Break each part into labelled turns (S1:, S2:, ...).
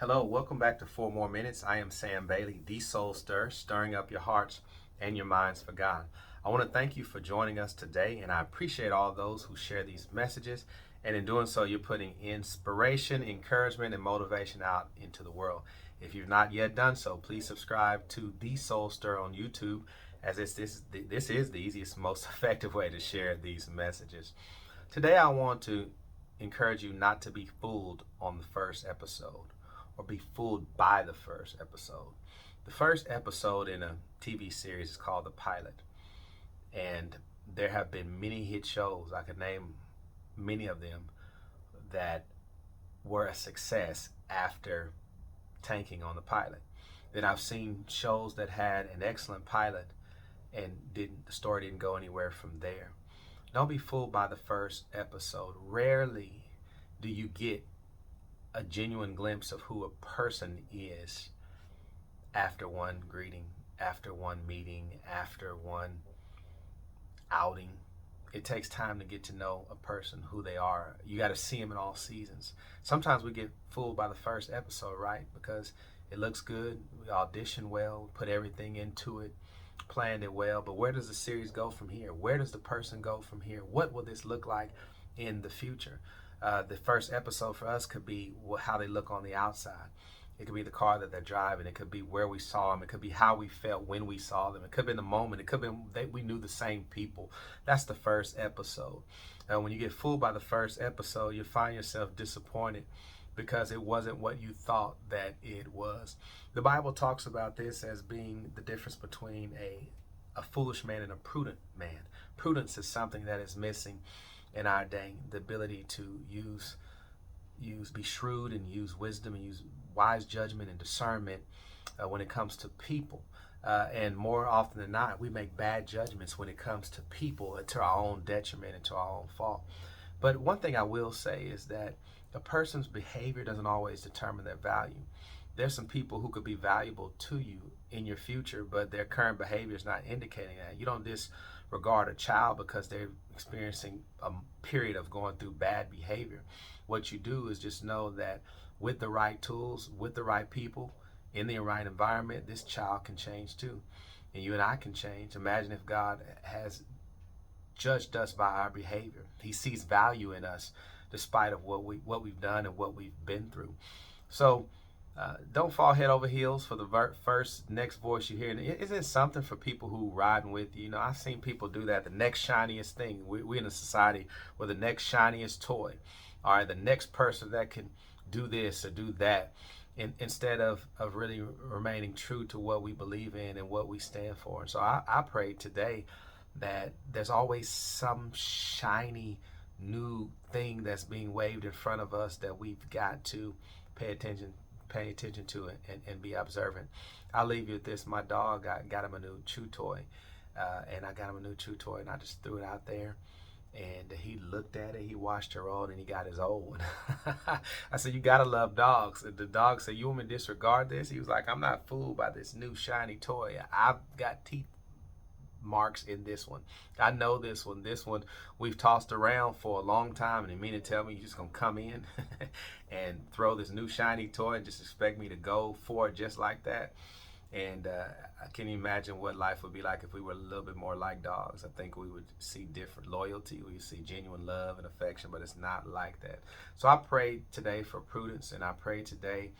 S1: Hello, welcome back to 4 More Minutes. I am Sam Bailey, the Soul Stir, stirring up your hearts and your minds for God. I want to thank you for joining us today, and I appreciate all those who share these messages. And in doing so, you're putting inspiration, encouragement, and motivation out into the world. If you've not yet done so, please subscribe to The Soul Stir on YouTube, as this is the easiest, most effective way to share these messages. Today, I want to encourage you not to be fooled on the first episode or be fooled by the first episode. The first episode in a TV series is called The Pilot. And there have been many hit shows. I could name many of them that were a success after tanking on the pilot. Then I've seen shows that had an excellent pilot and the story didn't go anywhere from there. Don't be fooled by the first episode. Rarely do you get a genuine glimpse of who a person is after one greeting, after one meeting, after one outing. It takes time to get to know a person, who they are. You got to see them in all seasons. Sometimes we get fooled by the first episode, right? Because it looks good, we audition well, put everything into it, planned it well. But where does the series go from here? Where does the person go from here? What will this look like in the future? The first episode for us could be how they look on the outside. It could be the car that they're driving. It could be where we saw them. It could be how we felt when we saw them. It could be the moment. It could be that we knew the same people. That's the first episode. When you get fooled by the first episode, you find yourself disappointed because it wasn't what you thought that it was. The Bible talks about this as being the difference between a foolish man and a prudent man. Prudence is something that is missing in our day, the ability to be shrewd and use wisdom and use wise judgment and discernment when it comes to people. And more often than not, we make bad judgments when it comes to people to our own detriment and to our own fault. But one thing I will say is that a person's behavior doesn't always determine their value. There's some people who could be valuable to you in your future, but their current behavior is not indicating that. You don't disregard a child because they're experiencing a period of going through bad behavior. What you do is just know that with the right tools, with the right people, in the right environment, this child can change too. And you and I can change. Imagine if God has judged us by our behavior. He sees value in us despite of what we've done and what we've been through. So don't fall head over heels for the next voice you hear. And isn't it something for people who riding with you? You know, I've seen people do that. The next shiniest thing. We're in a society where the next shiniest toy, all right, the next person that can do this or do that, instead of really remaining true to what we believe in and what we stand for. And so I pray today that there's always some shiny new thing that's being waved in front of us that we've got to pay attention to it and be observant. I'll leave you with this. My dog, I got him a new chew toy, and I just threw it out there. And he looked at it, he watched her old, and he got his old one. I said, you gotta love dogs. And the dog said, you want me to disregard this? He was like, I'm not fooled by this new shiny toy. I've got teeth marks in this one. I know this one. This one we've tossed around for a long time, and you mean to tell me you're just gonna come in and throw this new shiny toy and just expect me to go for it just like that? And can you imagine what life would be like if we were a little bit more like dogs? I think we would see different loyalty. We would see genuine love and affection, but it's not like that. So I pray today for prudence, and I pray today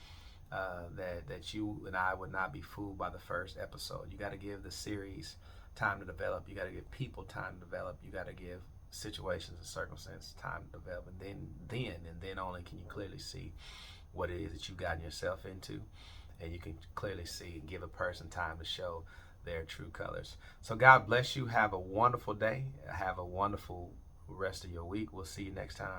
S1: that you and I would not be fooled by the first episode. You got to give the series time to develop. You got to give people time to develop. You got to give situations and circumstances time to develop, and then only can you clearly see what it is that you've gotten yourself into. And you can clearly see and give a person time to show their true colors. So God bless you. Have a wonderful day. Have a wonderful rest of your week. We'll see you next time.